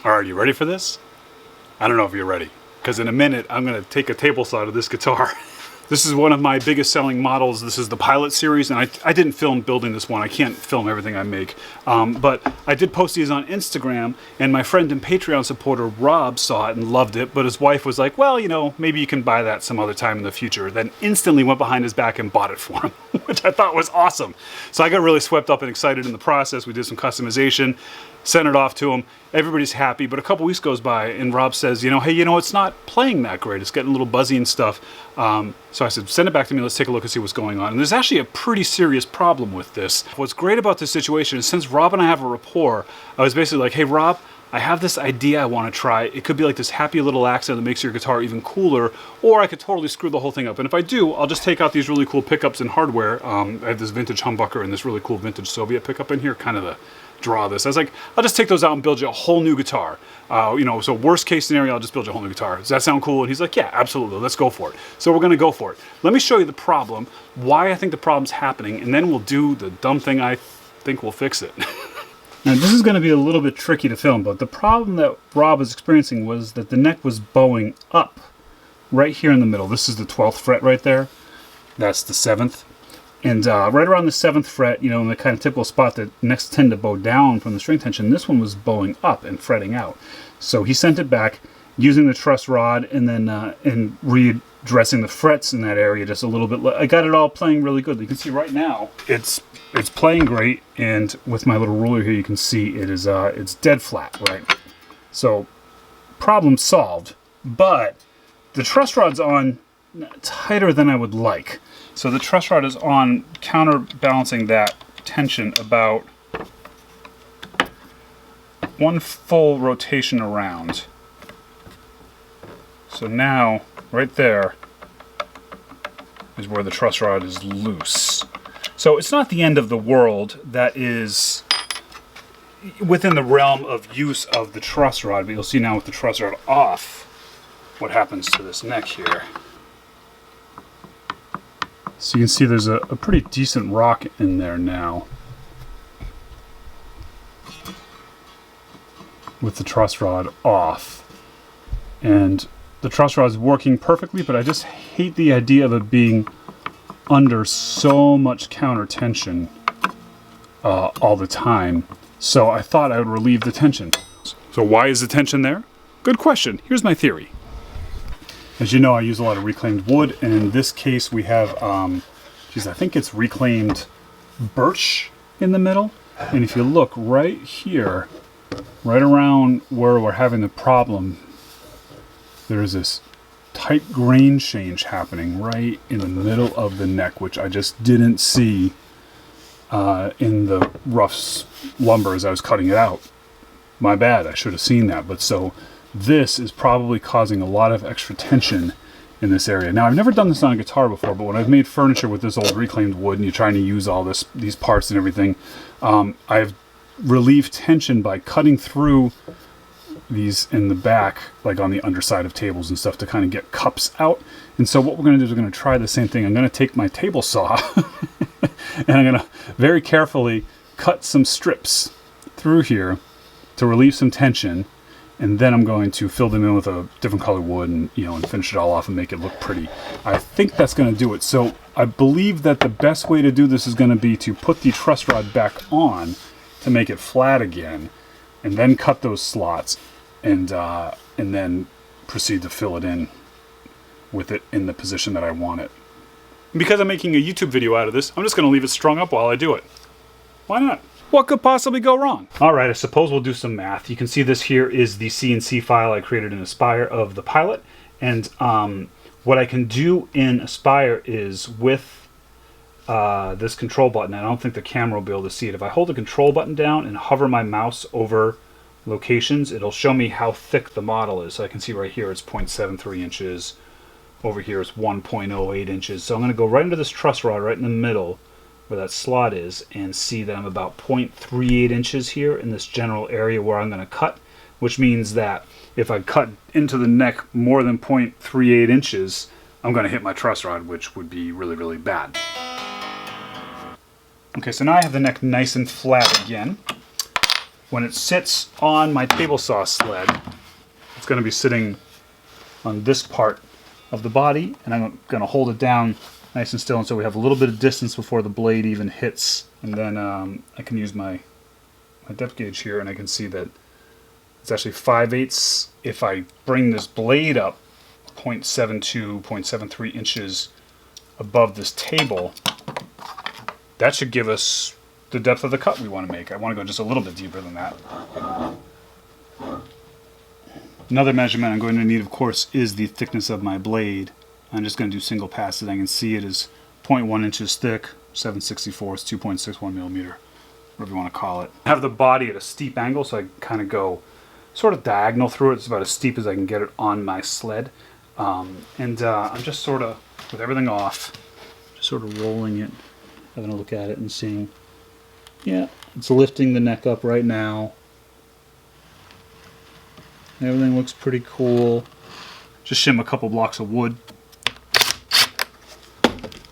Alright, you ready for this? I don't know if you're ready, because in a minute I'm going to take a table saw to this guitar. This is one of my biggest selling models. This is the Pilot series, and I didn't film building this one. I can't film everything I make. But I did post these on Instagram, and my friend and Patreon supporter Rob saw it and loved it, but his wife was like, well, you know, maybe you can buy that some other time in the future. Then instantly went behind his back and bought it for him, which I thought was awesome. So I got really swept up and excited in the process. We did some customization, sent it off to him. Everybody's happy, but a couple weeks goes by and Rob says, hey, it's not playing that great. It's getting a little buzzy and stuff. So I said, send it back to me. Let's take a look and see what's going on. And there's actually a pretty serious problem with this. What's great about this situation is since Rob and I have a rapport, I was basically like, hey, Rob, I have this idea I want to try. It could be like this happy little accent that makes your guitar even cooler, or I could totally screw the whole thing up. And if I do, I'll just take out these really cool pickups and hardware. I have this vintage humbucker and this really cool vintage Soviet pickup in here, kind of the draw this. I was like, I'll just take those out and build you a whole new guitar. So worst case scenario, I'll just build you a whole new guitar. Does that sound cool? And he's like, yeah, absolutely. Let's go for it. So we're going to go for it. Let me show you the problem, why I think the problem's happening, and then we'll do the dumb thing I think will fix it. Now this is going to be a little bit tricky to film, but the problem that Rob was experiencing was that the neck was bowing up right here in the middle. This is the 12th fret right there. That's the 7th. And right around the 7th fret, in the kind of typical spot that necks tend to bow down from the string tension, this one was bowing up and fretting out. So he sent it back using the truss rod and then readdressing the frets in that area just a little bit. I got it all playing really good. You can see right now it's playing great, and with my little ruler here you can see it's dead flat, right? So problem solved, but the truss rod's on tighter than I would like. So the truss rod is on, counterbalancing that tension about one full rotation around. So now, right there, is where the truss rod is loose. So it's not the end of the world. That is within the realm of use of the truss rod, but you'll see now with the truss rod off what happens to this neck here. So you can see there's a pretty decent rock in there now with the truss rod off. And the truss rod is working perfectly, but I just hate the idea of it being under so much counter tension all the time. So I thought I would relieve the tension. So why is the tension there? Good question. Here's my theory. As you know, I use a lot of reclaimed wood, and in this case we have, I think it's reclaimed birch in the middle. And if you look right here, right around where we're having the problem, there's this tight grain change happening right in the middle of the neck, which I just didn't see in the rough lumber as I was cutting it out. My bad, I should have seen that. But so this is probably causing a lot of extra tension in this area. Now, I've never done this on a guitar before, but when I've made furniture with this old reclaimed wood and you're trying to use all these parts and everything, I've relieved tension by cutting through these in the back, like on the underside of tables and stuff, to kind of get cups out. And so what we're going to do is we're going to try the same thing. I'm going to take my table saw and I'm going to very carefully cut some strips through here to relieve some tension. And then I'm going to fill them in with a different color wood and, and finish it all off and make it look pretty. I think that's going to do it. So I believe that the best way to do this is going to be to put the truss rod back on to make it flat again, and then cut those slots, and then proceed to fill it in with it in the position that I want it. Because I'm making a YouTube video out of this, I'm just going to leave it strung up while I do it. Why not? What could possibly go wrong? All right, I suppose we'll do some math. You can see this here is the CNC file I created in Aspire of the Pilot. And what I can do in Aspire is with this control button, and I don't think the camera will be able to see it. If I hold the control button down and hover my mouse over locations, it'll show me how thick the model is. So I can see right here it's 0.73 inches. Over here it's 1.08 inches. So I'm going to go right into this truss rod right in the middle, where that slot is, and see that I'm about 0.38 inches here in this general area where I'm going to cut, which means that if I cut into the neck more than 0.38 inches, I'm going to hit my truss rod, which would be really, really bad. Okay, so now I have the neck nice and flat again. when it sits on my table saw sled, it's going to be sitting on this part of the body, and I'm going to hold it down nice and still, and so we have a little bit of distance before the blade even hits. And then I can use my depth gauge here, and I can see that it's actually 5/8. If I bring this blade up 0.72, 0.73 inches above this table, that should give us the depth of the cut we want to make. I want to go just a little bit deeper than that. Another measurement I'm going to need, of course, is the thickness of my blade. I'm just going to do single passes. I can see it is 0.1 inches thick, 7/64, 2.61 millimeter, whatever you want to call it. I have the body at a steep angle, so I kind of go sort of diagonal through it. It's about as steep as I can get it on my sled. I'm just sort of, with everything off, just sort of rolling it, having a look at it and seeing, yeah, it's lifting the neck up right now. Everything looks pretty cool. Just shim a couple blocks of wood,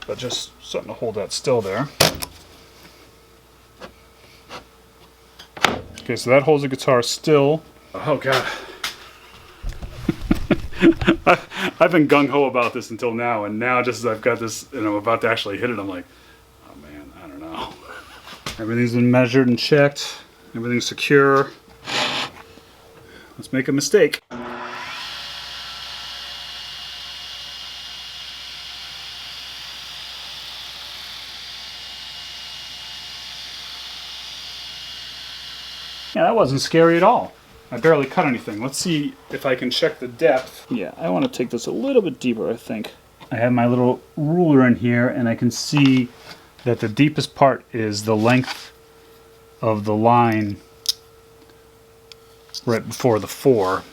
but just something to hold that still there. Okay, so that holds the guitar still. Oh God. I've been gung-ho about this until now, and now just as I've got this and I'm about to actually hit it, I'm like, oh man, I don't know. Everything's been measured and checked. Everything's secure. Let's make a mistake. Yeah, that wasn't scary at all. I barely cut anything. Let's see if I can check the depth. Yeah, I want to take this a little bit deeper, I think. I have my little ruler in here, and I can see that the deepest part is the length of the line right before the 4.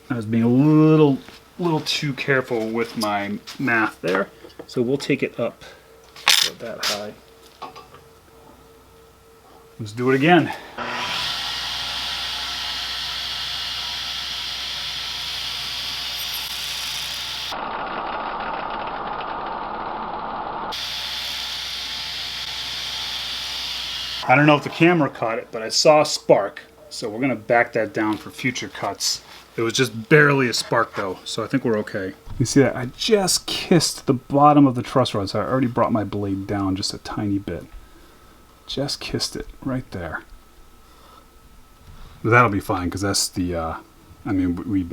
I was being a little too careful with my math there, so we'll take it up about that high. Let's do it again. I don't know if the camera caught it, but I saw a spark, so we're going to back that down for future cuts. It was just barely a spark though, so I think we're okay. You see that? I just kissed the bottom of the truss rod, so I already brought my blade down just a tiny bit. Just kissed it right there. But that'll be fine, because that's the, I mean, we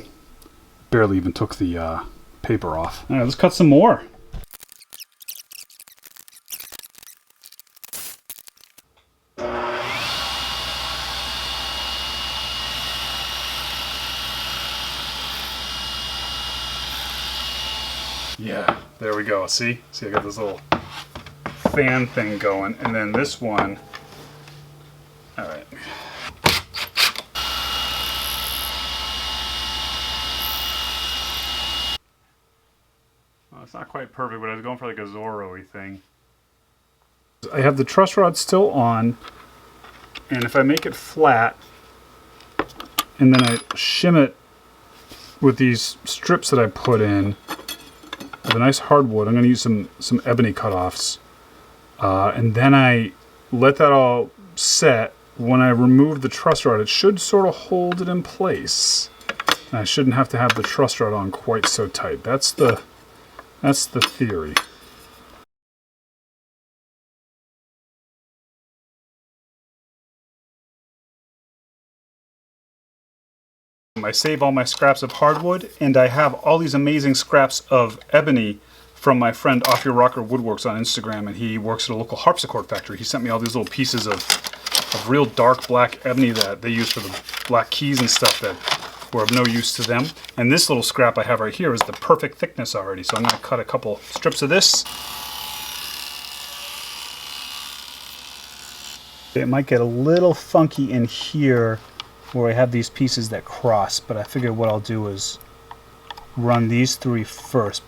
barely even took the paper off. All right, let's cut some more. Yeah, there we go. See, I got this little fan thing going, and then this one. All right. Well, it's not quite perfect, but I was going for like a Zorro-y thing. I have the truss rod still on, and if I make it flat, and then I shim it with these strips that I put in, with a nice hardwood. I'm going to use some ebony cutoffs. And then I let that all set. When I remove the truss rod, it should sort of hold it in place. And I shouldn't have to have the truss rod on quite so tight. That's the theory. I save all my scraps of hardwood, and I have all these amazing scraps of ebony from my friend Off Your Rocker Woodworks on Instagram, and he works at a local harpsichord factory. He sent me all these little pieces of real dark black ebony that they use for the black keys and stuff that were of no use to them. And this little scrap I have right here is the perfect thickness already, so I'm going to cut a couple strips of this. It might get a little funky in here where I have these pieces that cross, but I figured what I'll do is run these 3 first.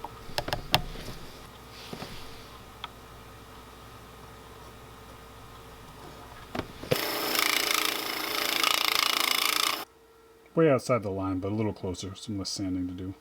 Way outside the line, but a little closer, some less sanding to do.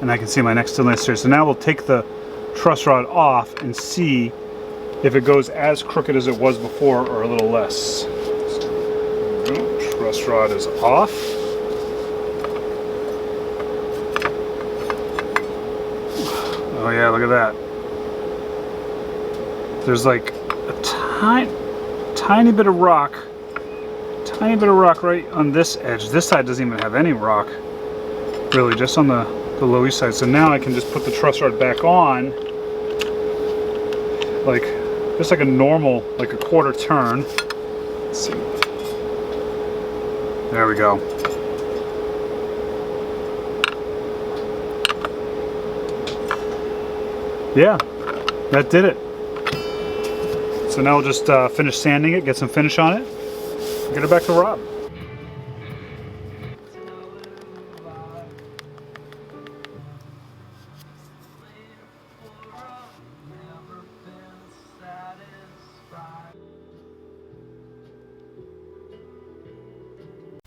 and I can see my next stainless here. So now we'll take the truss rod off and see if it goes as crooked as it was before or a little less. So, truss rod is off. Oh yeah, look at that. There's like a tiny bit of rock. Tiny bit of rock right on this edge. This side doesn't even have any rock, really, just on the low east side. So now I can just put the truss rod back on, like just like a normal, like a quarter turn. Let's see. There we go. Yeah, that did it. So now we'll just finish sanding it, get some finish on it, and get it back to Rob.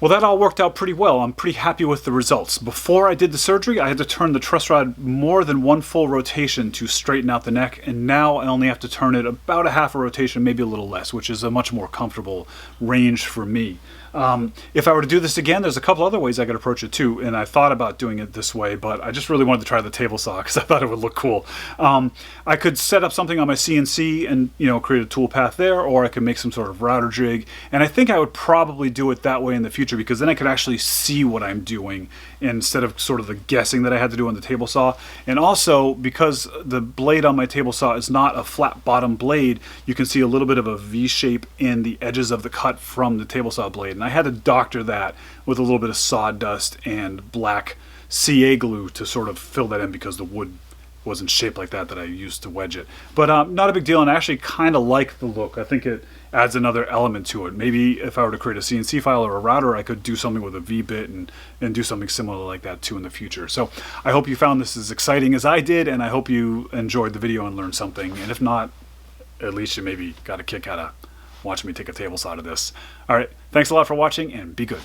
Well, that all worked out pretty well. I'm pretty happy with the results. Before I did the surgery, I had to turn the truss rod more than one full rotation to straighten out the neck, and now I only have to turn it about a half a rotation, maybe a little less, which is a much more comfortable range for me. If I were to do this again, there's a couple other ways I could approach it too, and I thought about doing it this way, but I just really wanted to try the table saw because I thought it would look cool. I could set up something on my CNC and, you know, create a tool path there, or I could make some sort of router jig, and I think I would probably do it that way in the future because then I could actually see what I'm doing instead of sort of the guessing that I had to do on the table saw. And also, because the blade on my table saw is not a flat bottom blade, you can see a little bit of a V shape in the edges of the cut from the table saw blade. And I had to doctor that with a little bit of sawdust and black CA glue to sort of fill that in because the wood wasn't shaped like that I used to wedge it. But not a big deal, and I actually kind of like the look. I think it adds another element to it. Maybe if I were to create a CNC file or a router, I could do something with a V-bit and do something similar like that too in the future. So I hope you found this as exciting as I did, and I hope you enjoyed the video and learned something. And if not, at least you maybe got a kick out of watching me take a table saw to this. All right, thanks a lot for watching, and be good.